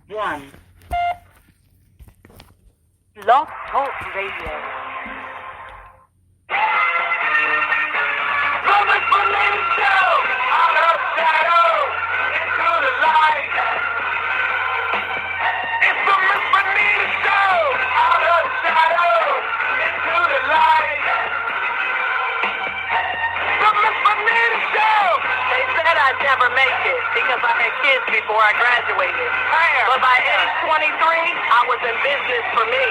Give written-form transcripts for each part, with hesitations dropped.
1. Blog Talk Radio. From the Benita show, out of shadow, into the light. It's the Miss Benita show, out of shadow, into the light. The Miss Benita show. They said I'd never make it because I had kids before I graduated. But by age 23, I was in business for me.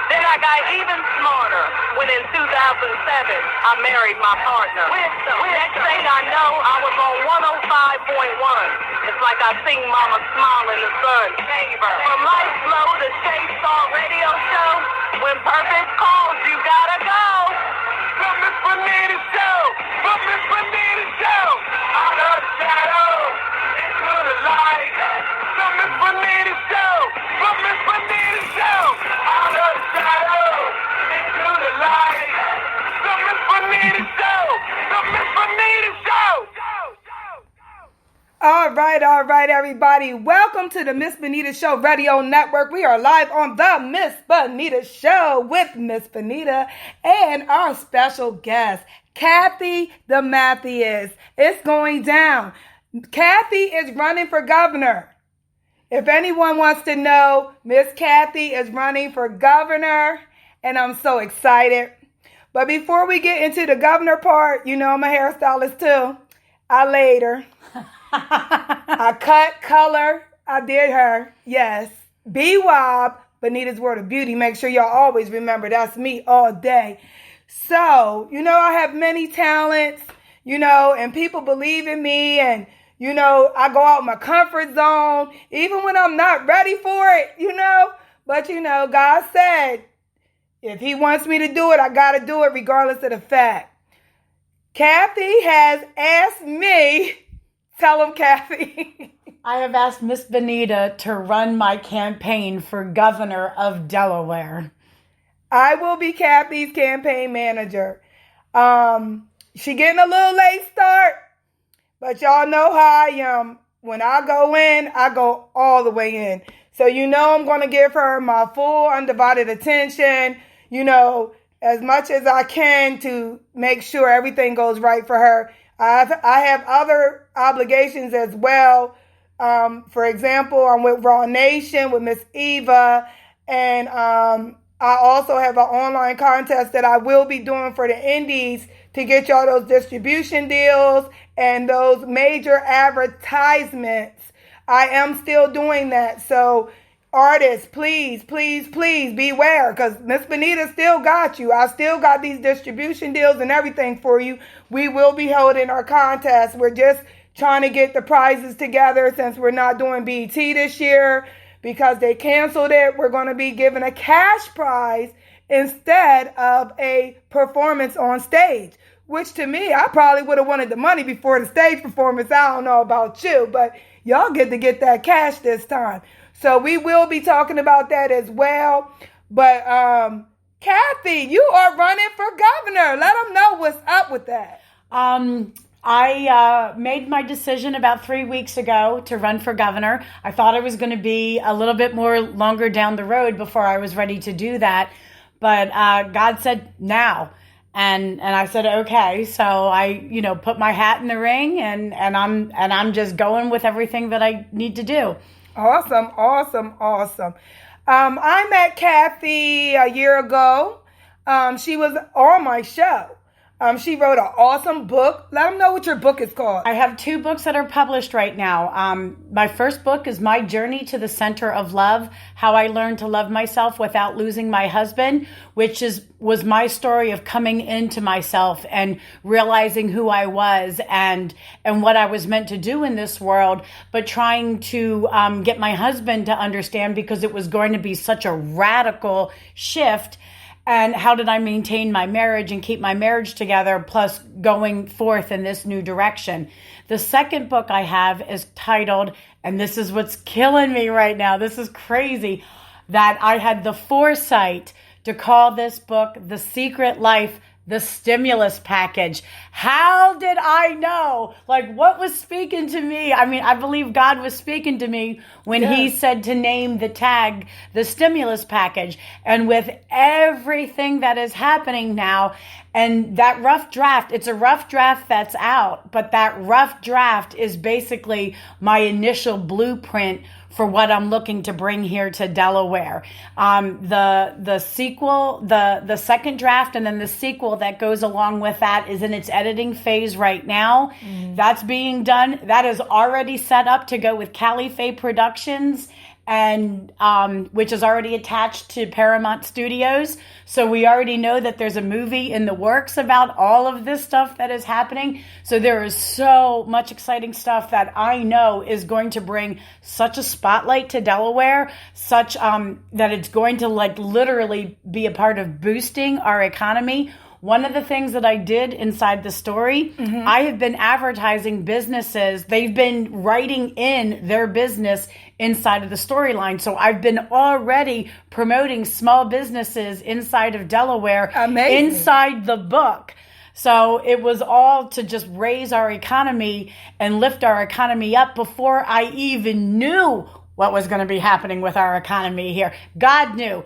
Then I got even smarter when in 2007 I married my partner. Next thing I know, I was on 105.1. It's like I seen Mama smile in the sun. From Life Flow to Shea Star Radio Show, when purpose calls, you gotta go. The Miss Benita show, the Miss Benita show, out of shadow, into the light. The Miss Benita show, the Miss Benita show, out of shadow, into the light. The Miss Benita show, the Miss Benita show. All right, everybody. Welcome to the Miss Benita Show Radio Network. We are live on the Miss Benita Show with Miss Benita and our special guest, Kathy the Matthews. It's going down. Kathy is running for governor. If anyone wants to know, Miss Kathy is running for governor, and I'm so excited. But before we get into the governor part, you know I'm a hairstylist too. I laid her. I cut, color, I did her, yes. B-Wob, Benita's World of Beauty. Make sure y'all always remember that's me all day. So, I have many talents, and people believe in me, and, I go out my comfort zone, even when I'm not ready for it, But, God said, if he wants me to do it, I got to do it regardless of the fact. Kathy has asked me. Tell them, Kathy. I have asked Miss Benita to run my campaign for governor of Delaware. I will be Kathy's campaign manager. She getting a little late start, but y'all know how I am. When I go in, I go all the way in. So I'm going to give her my full undivided attention, as much as I can to make sure everything goes right for her. I have other obligations as well. For example, I'm with Raw Nation with Miss Eva, and I also have an online contest that I will be doing for the indies to get y'all those distribution deals and those major advertisements. I am still doing that. So artists, please, please, please beware, because Miss Benita still got you. I still got these distribution deals and everything for you. We will be holding our contest. We're just trying to get the prizes together since we're not doing BET this year because they canceled it. We're going to be giving a cash prize instead of a performance on stage, which to me, I probably would have wanted the money before the stage performance. I don't know about you, but y'all get to get that cash this time. So we will be talking about that as well. But Kathy, you are running for governor. Let them know what's up with that. I made my decision about 3 weeks ago to run for governor. I thought I was going to be a little bit more longer down the road before I was ready to do that. But God said now. And I said, okay. So I, put my hat in the ring and I'm just going with everything that I need to do. Awesome. I met Kathy a year ago. She was on my show. She wrote an awesome book. Let them know what your book is called. I have 2 books that are published right now. My first book is My Journey to the Center of Love, How I Learned to Love Myself Without Losing My Husband, which was my story of coming into myself and realizing who I was and what I was meant to do in this world, but trying to get my husband to understand because it was going to be such a radical shift. And how did I maintain my marriage and keep my marriage together, plus going forth in this new direction? The second book I have is titled, and this is what's killing me right now, this is crazy, that I had the foresight to call this book The Secret Life the stimulus package. How did I know? Like, what was speaking to me? I mean, I believe God was speaking to me when he said to name the tag, the stimulus package. And with everything that is happening now, and that rough draft, it's a rough draft that's out, but that rough draft is basically my initial blueprint for what I'm looking to bring here to Delaware. The sequel, the second draft, and then the sequel that goes along with that is in its editing phase right now. That's being done. That is already set up to go with Caliphate Productions, and which is already attached to Paramount Studios. So we already know that there's a movie in the works about all of this stuff that is happening. So there is so much exciting stuff that I know is going to bring such a spotlight to Delaware, such that it's going to like literally be a part of boosting our economy. One of the things that I did inside the story, I have been advertising businesses. They've been writing in their business inside of the storyline. So I've been already promoting small businesses inside of Delaware, inside the book. So it was all to just raise our economy and lift our economy up before I even knew what was going to be happening with our economy here. God knew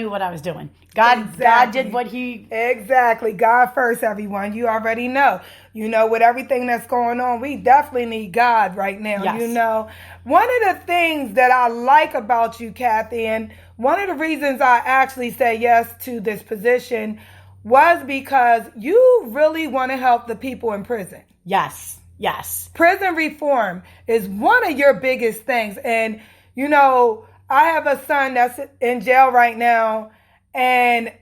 what I was doing. God did what he... Exactly. God first, everyone. You already know. You know, with everything that's going on, we definitely need God right now. Yes. You know, one of the things that I like about you, Kathy, and one of the reasons I actually say yes to this position was because you really want to help the people in prison. Yes. Prison reform is one of your biggest things. And, you know, I have a son that's in jail right now, and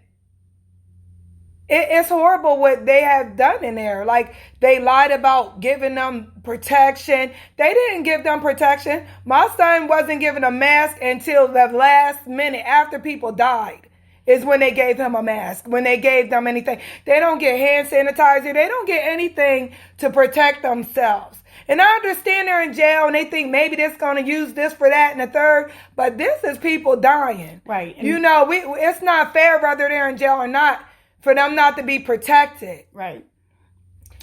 it's horrible what they have done in there. Like, they lied about giving them protection. They didn't give them protection. My son wasn't given a mask until the last minute after people died is when they gave him a mask, when they gave them anything. They don't get hand sanitizer. They don't get anything to protect themselves. And I understand they're in jail and they think maybe they're going to use this for that and the third, but this is people dying. Right. And you know, it's not fair whether they're in jail or not for them not to be protected. Right.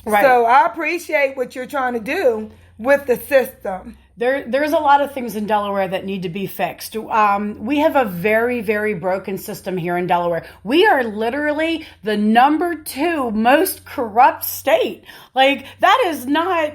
So I appreciate what you're trying to do with the system. There's a lot of things in Delaware that need to be fixed. We have a very, very broken system here in Delaware. We are literally the number 2 most corrupt state. Like, that is not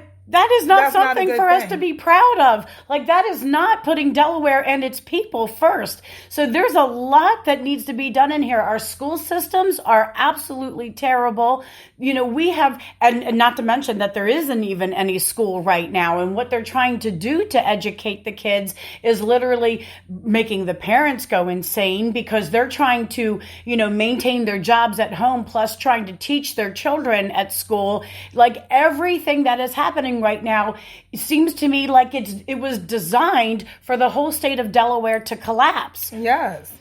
something for us to be proud of. Like, that is not putting Delaware and its people first. So there's a lot that needs to be done in here. Our school systems are absolutely terrible. You know, we have, and not to mention that there isn't even any school right now. And what they're trying to do to educate the kids is literally making the parents go insane because they're trying to, you know, maintain their jobs at home, plus trying to teach their children at school. Like, everything that is happening right now, it seems to me like it was designed for the whole state of Delaware to collapse. Yes.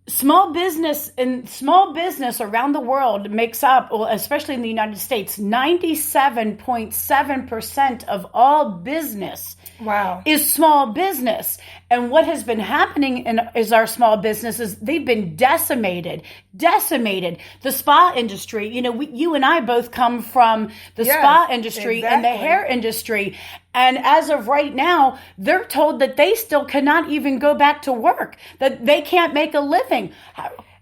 Small business around the world makes up, well, especially in the United States, 97.7% of all business is small business. And what has been happening is our small businesses, they've been decimated. The spa industry, you know, you and I both come from the spa industry and the hair industry. And as of right now, they're told that they still cannot even go back to work, that they can't make a living.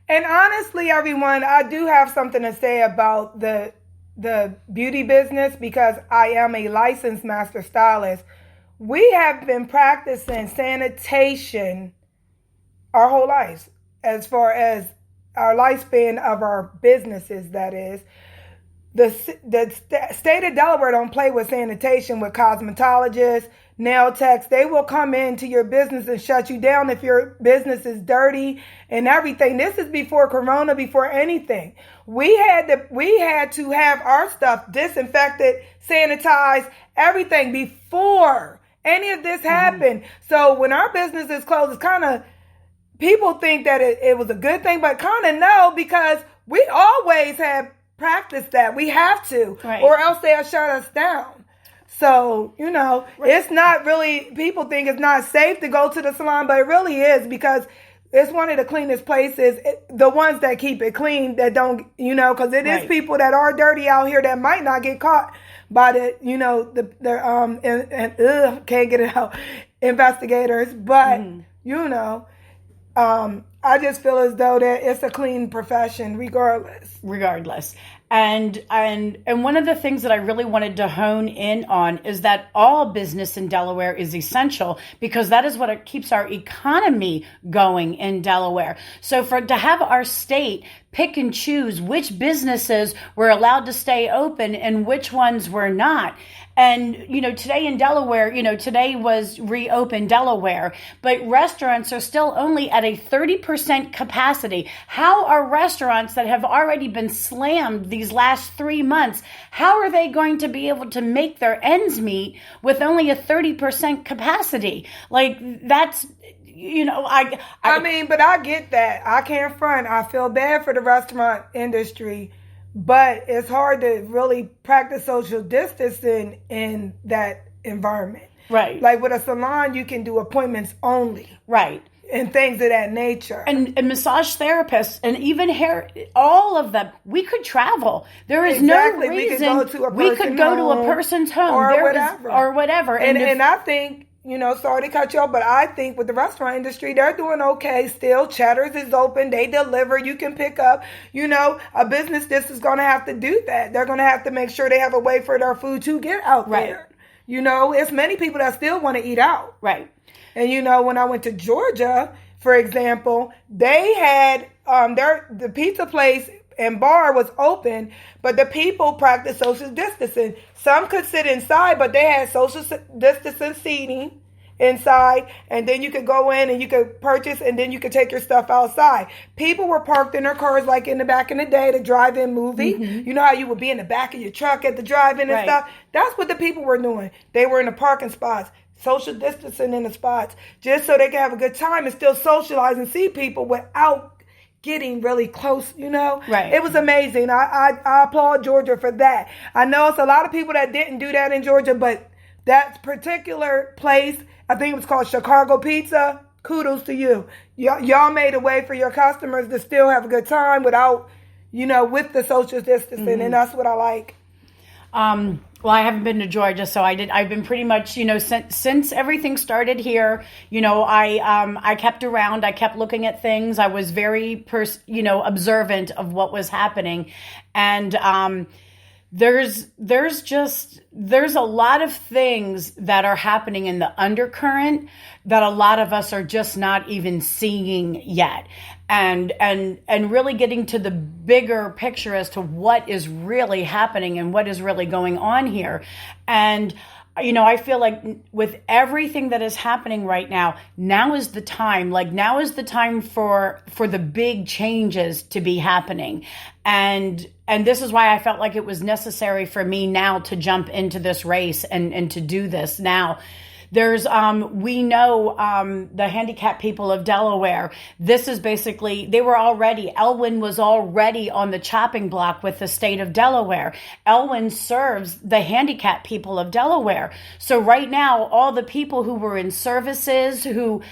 And honestly, everyone, I do have something to say about the beauty business because I am a licensed master stylist. We have been practicing sanitation our whole lives, as far as our lifespan of our businesses, that is. The state of Delaware don't play with sanitation with cosmetologists, nail techs. They will come into your business and shut you down if your business is dirty and everything. This is before Corona, before anything. We had to have our stuff disinfected, sanitized, everything before any of this happened. So when our business is closed, it's kind of, people think that it was a good thing, but kind of no, because we always have practiced that. We have to, or else they'll shut us down. So, you know, it's not really, people think it's not safe to go to the salon, but it really is, because it's one of the cleanest places. The ones that keep it clean, that don't, because it is people that are dirty out here that might not get caught by the, can't get it out, investigators. But, I just feel as though that it's a clean profession regardless. And one of the things that I really wanted to hone in on is that all business in Delaware is essential, because that is what keeps our economy going in Delaware. So to have our state pick and choose which businesses were allowed to stay open and which ones were not. And, today in Delaware, today was Reopen Delaware, but restaurants are still only at a 30% capacity. How are restaurants that have already been slammed these last 3 months, how are they going to be able to make their ends meet with only a 30% capacity? Like, that's... I mean, but I get that. I can't front. I feel bad for the restaurant industry, but it's hard to really practice social distancing in that environment. Right. Like with a salon, you can do appointments only. Right. And things of that nature. And massage therapists and even hair, all of them, we could travel. There is no reason we could go to a person's home or whatever. And I think, sorry to cut you off, but I think with the restaurant industry, they're doing okay still. Cheddar's is open. They deliver. You can pick up. A business this is going to have to do that. They're going to have to make sure they have a way for their food to get out there. It's many people that still want to eat out. Right. And, when I went to Georgia, for example, they had the pizza place and bar was open, but the people practiced social distancing. Some could sit inside, but they had social distancing seating inside, and then you could go in and you could purchase, and then you could take your stuff outside. People were parked in their cars like in the back in the day, the drive-in movie. Mm-hmm. You know how you would be in the back of your truck at the drive-in and stuff? That's what the people were doing. They were in the parking spots, social distancing in the spots, just so they could have a good time and still socialize and see people without getting really close, Right. It was amazing. I applaud Georgia for that. I know it's a lot of people that didn't do that in Georgia, but that particular place, I think it was called Chicago Pizza, kudos to you. Y'all made a way for your customers to still have a good time without, with the social distancing, and that's what I like. Well, I haven't been to Georgia, so I've been pretty much, since everything started here, I kept around, I kept looking at things. I was very, observant of what was happening. And, there's a lot of things that are happening in the undercurrent that a lot of us are just not even seeing yet. And really getting to the bigger picture as to what is really happening and what is really going on here. And I feel like with everything that is happening right now, now is the time. Like, now is the time for the big changes to be happening. And this is why I felt like it was necessary for me now to jump into this race and to do this now. There's, we know, the handicapped people of Delaware, this is basically, Elwyn was already on the chopping block with the state of Delaware. Elwyn serves the handicapped people of Delaware. So right now, all the people who were in services, who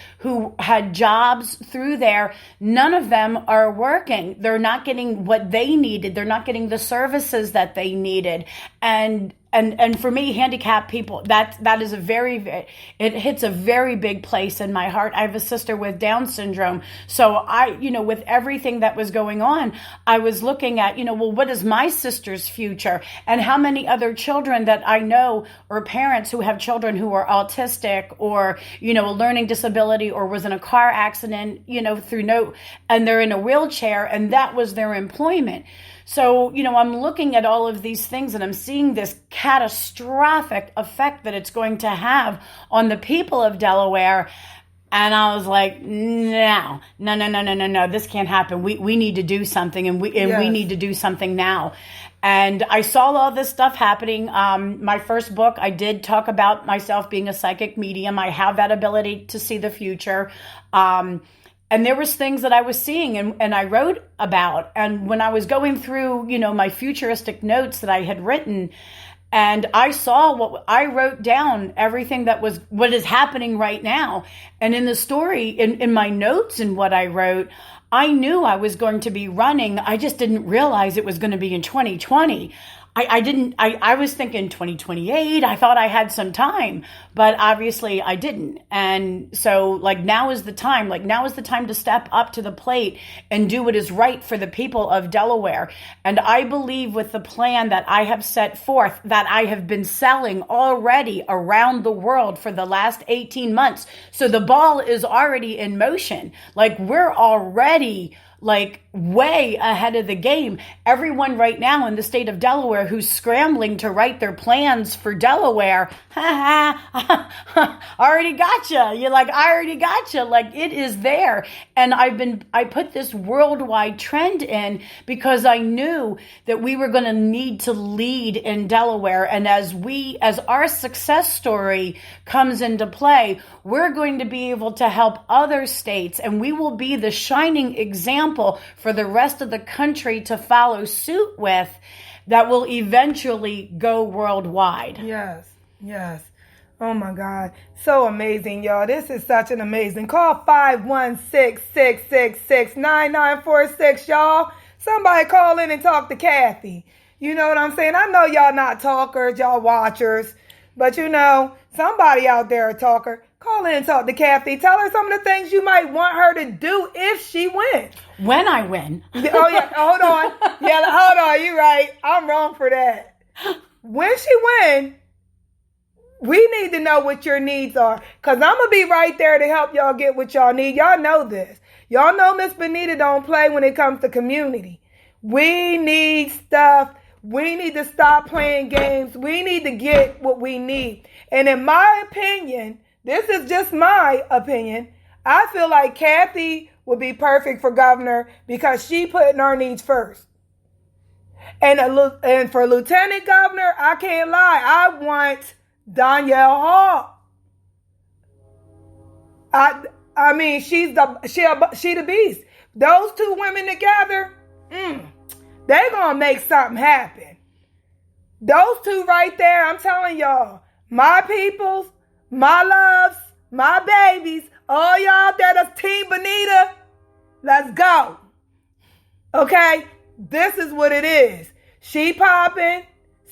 had jobs through there, none of them are working. They're not getting what they needed. They're not getting the services that they needed. And for me, handicapped people, that is it hits a very big place in my heart. I have a sister with Down syndrome. So with everything that was going on, I was looking at, what is my sister's future? And how many other children that I know, or parents who have children who are autistic or, a learning disability, or was in a car accident, and they're in a wheelchair, and that was their employment. So, I'm looking at all of these things, and I'm seeing this catastrophic effect that it's going to have on the people of Delaware. And I was like, no, this can't happen. We need to do something, and we need to do something now. And I saw all this stuff happening. My first book, I did talk about myself being a psychic medium. I have that ability to see the future. And there was things that I was seeing and I wrote about. And when I was going through, my futuristic notes that I had written, And I saw I wrote down everything what is happening right now. And in the story, in my notes and what I wrote, I knew I was going to be running. I just didn't realize it was going to be in 2020. I was thinking 2028. I thought I had some time, but obviously I didn't. And so now is the time, to step up to the plate and do what is right for the people of Delaware. And I believe with the plan that I have set forth, that I have been selling already around the world for the last 18 months. So the ball is already in motion. We're already way ahead of the game. Everyone right now in the state of Delaware who's scrambling to write their plans for Delaware, already gotcha. You're I already gotcha. It is there. And I put this worldwide trend in because I knew that we were going to need to lead in Delaware. And as our success story comes into play, we're going to be able to help other states, and we will be the shining example for the rest of the country to follow suit with, that will eventually go worldwide. Yes, yes. Oh my God. So amazing, y'all. This is such an amazing call. 516-666-9946, y'all. Somebody call in and talk to Kathy. You know what I'm saying? I know y'all not talkers, y'all watchers, but somebody out there a talker. Call in and talk to Kathy. Tell her some of the things you might want her to do if she wins. When I win. Oh, yeah. Hold on. Yeah, hold on. You're right. I'm wrong for that. When she wins, we need to know what your needs are. Because I'm going to be right there to help y'all get what y'all need. Y'all know this. Y'all know Miss Benita don't play when it comes to community. We need stuff. We need to stop playing games. We need to get what we need. And in my opinion, this is just my opinion, I feel like Kathy would be perfect for governor because she putting our needs first. And for lieutenant governor, I can't lie, I want Danielle Hall. I mean, she the beast. Those two women together, they're gonna make something happen. Those two right there, I'm telling y'all, my peoples, my loves, my babies, all y'all out there that's Team Benita, let's go. Okay? This is what it is. She popping,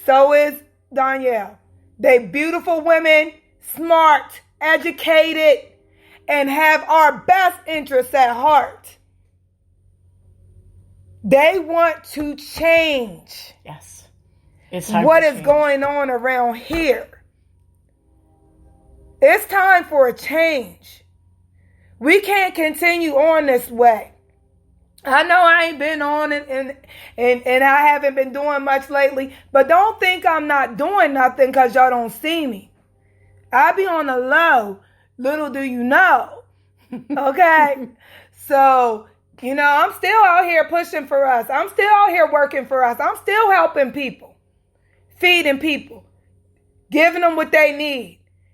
so is Danielle. They beautiful women, smart, educated, and have our best interests at heart. They want to change. Yes. It's time what to is change. Going on around here. It's time for a change. We can't continue on this way. I know I ain't been on and I haven't been doing much lately, but don't think I'm not doing nothing because y'all don't see me. I be on the low, little do you know. Okay? So, I'm still out here pushing for us. I'm still out here working for us. I'm still helping people, feeding people, giving them what they need.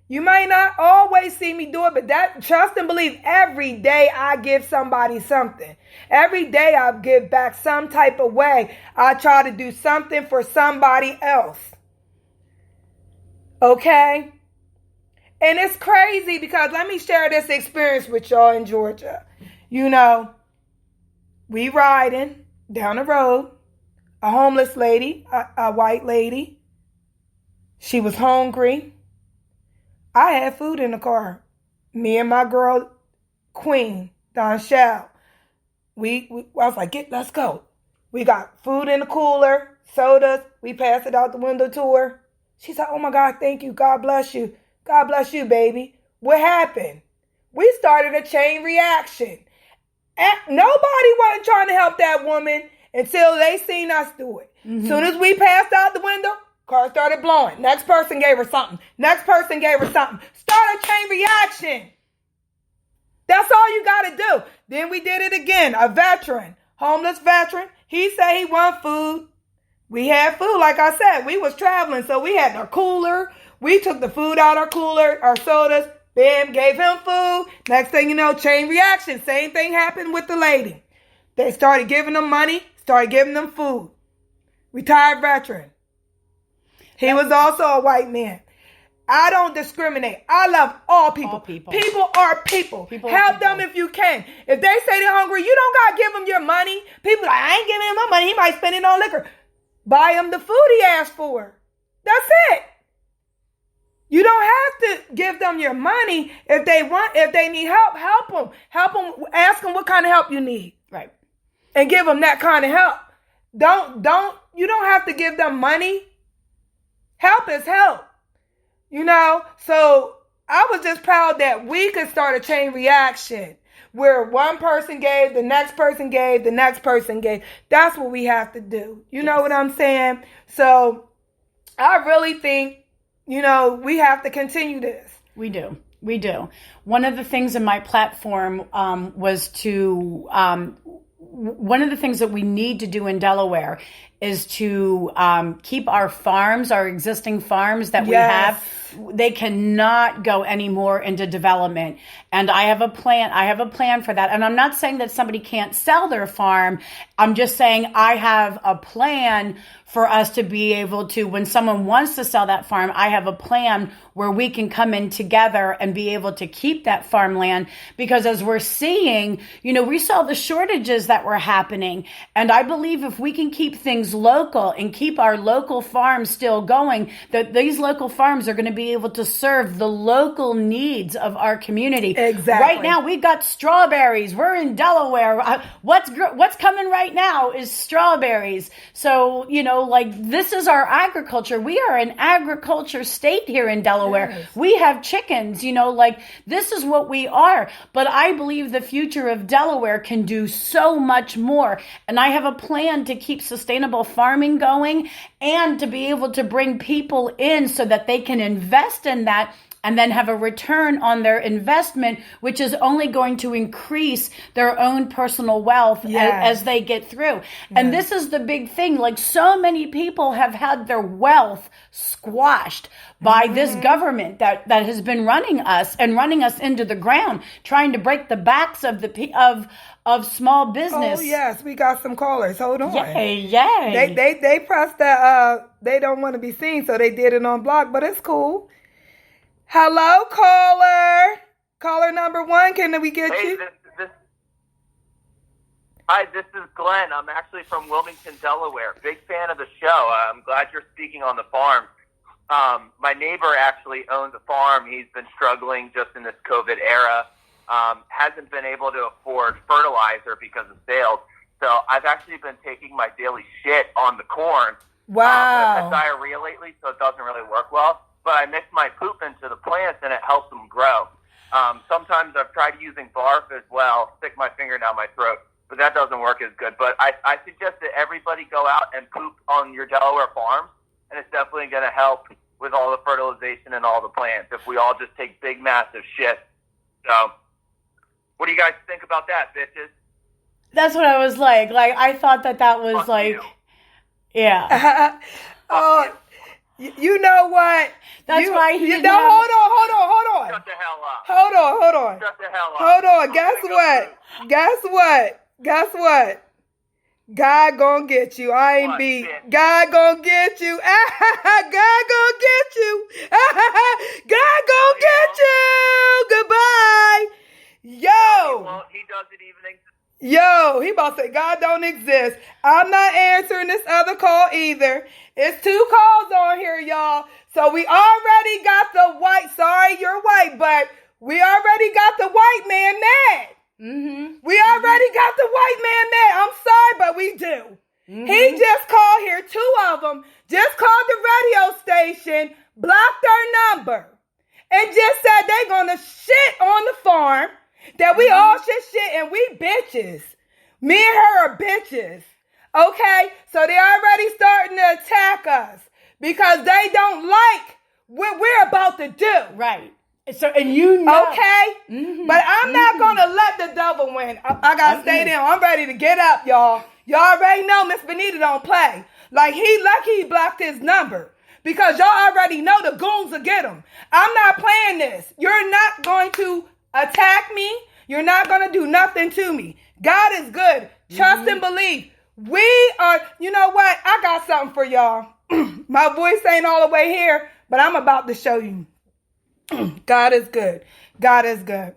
You might not always see me do it, but trust and believe, every day I give somebody something. Every day I give back some type of way. I try to do something for somebody else. Okay? And it's crazy because let me share this experience with y'all in Georgia. We riding down the road, a homeless lady, a white lady. She was hungry. I had food in the car. Me and my girl, Queen, Donshell. I was like, let's go. We got food in the cooler, sodas. We passed it out the window to her. She said, oh my God, thank you. God bless you. God bless you, baby. What happened? We started a chain reaction. And nobody wasn't trying to help that woman until they seen us do it. Mm-hmm. Soon as we passed out the window, car started blowing. Next person gave her something. Next person gave her something. Start a chain reaction. That's all you got to do. Then we did it again. A veteran, homeless veteran. He said he want food. We had food. Like I said, we was traveling, so we had our cooler. We took the food out our cooler, our sodas. Bam, gave him food. Next thing you know, chain reaction. Same thing happened with the lady. They started giving them money, started giving them food. Retired veteran. He was also a white man. I don't discriminate. I love all people. All people. People are people. Help them if you can. If they say they're hungry, you don't gotta give them your money. People like, I ain't giving him my money. He might spend it on liquor. Buy him the food he asked for. That's it. You don't have to give them your money. If they need help, help them. Help them. Ask them what kind of help you need. Right. And give them that kind of help. You don't have to give them money. Help is help. So I was just proud that we could start a chain reaction where one person gave, the next person gave, the next person gave. That's what we have to do. You know what I'm saying? So I really think, we have to continue this. We do. One of the things in my platform was to, one of the things that we need to do in Delaware is to keep our farms, our existing farms that we have. They cannot go anymore into development. And I have a plan for that. And I'm not saying that somebody can't sell their farm. I'm just saying I have a plan for us to be able to, when someone wants to sell that farm, I have a plan where we can come in together and be able to keep that farmland. Because as we're seeing, we saw the shortages that were happening. And I believe if we can keep things local and keep our local farms still going, that these local farms are going to be able to serve the local needs of our community. Exactly. Right now, we got strawberries. We're in Delaware. What's coming right now is strawberries. So, this is our agriculture. We are an agriculture state here in Delaware. Yes. We have chickens, this is what we are. But I believe the future of Delaware can do so much more. And I have a plan to keep sustainable farming going and to be able to bring people in so that they can invest in that and then have a return on their investment, which is only going to increase their own personal wealth as they get through. And this is the big thing. So many people have had their wealth squashed by this government that has been running us into the ground, trying to break the backs of of small business. Oh yes, we got some callers. Hold on. Yay. They pressed that they don't want to be seen, so they did it on block, but it's cool. Hello, caller. Caller number 1. Can we get you? Hi, this is Glenn. I'm actually from Wilmington, Delaware. Big fan of the show. I'm glad you're speaking on the farm. My neighbor actually owns a farm. He's been struggling just in this COVID era. Hasn't been able to afford fertilizer because of sales. So I've actually been taking my daily shit on the corn. Wow. I've had diarrhea lately, so it doesn't really work well. But I mix my poop into the plants, and it helps them grow. Sometimes I've tried using barf as well, stick my finger down my throat, but that doesn't work as good. But I suggest that everybody go out and poop on your Delaware farms, and it's definitely going to help with all the fertilization and all the plants if we all just take big, massive shit. So what do you guys think about that, bitches? That's what I was like. I thought that was Fuck you. Yeah. You know what? That's why he didn't hold on. Shut the hell up. Hold on. Shut the hell up. Hold on. I'm Guess gonna what? Guess what? God gonna get you. I ain't What, beat. bitch? God gonna get you. God gonna get you. God gonna get you. Goodbye. Yo. He doesn't even exist. Yo, he about to say God don't exist. I'm not answering this other call either. It's 2 calls on here, y'all. So we already got the white. Sorry, you're white, but we already got the white man mad. Mm-hmm. We already got the white man mad. I'm sorry, but we do. Mm-hmm. He just called here. 2 of them just called the radio station, blocked their number, and just said they gonna shit on the farm. That we all should shit and we bitches. Me and her are bitches. Okay? So they already starting to attack us because they don't like what we're about to do. Right. So, and you know. Okay? Mm-hmm. But I'm not going to let the devil win. I got to stay down. I'm ready to get up, y'all. Y'all already know Miss Benita don't play. Like, he lucky he blocked his number. Because y'all already know the goons will get him. I'm not playing this. You're not going to attack me. You're not going to do nothing to me. God is good. Trust and believe. We are, you know what? I got something for y'all. My voice ain't all the way here, but I'm about to show you. God is good. God is good.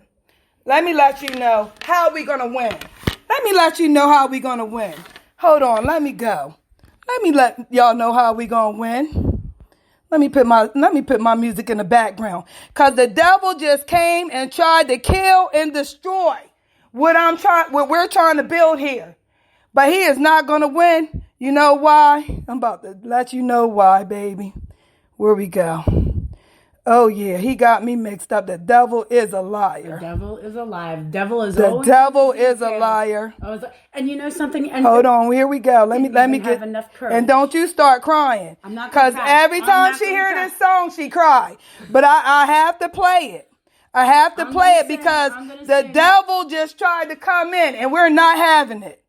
Let me let you know how we going to win. Let me let you know how we going to win. Hold on. Let me go. Let me let y'all know how we going to win. Let me put my music in the background. Because the devil just came and tried to kill and destroy what we're trying to build here. But he is not going to win. You know why? I'm about to let you know why, baby. Where we go. Oh, yeah. He got me mixed up. The devil is a liar. The devil is alive. The devil is a liar. And you know something? And hold on. Here we go. Let me get enough courage. And don't you start crying. I'm not because every time she hear this song, she cry. But I have to play it. I have to play it because the devil just tried to come in and we're not having it.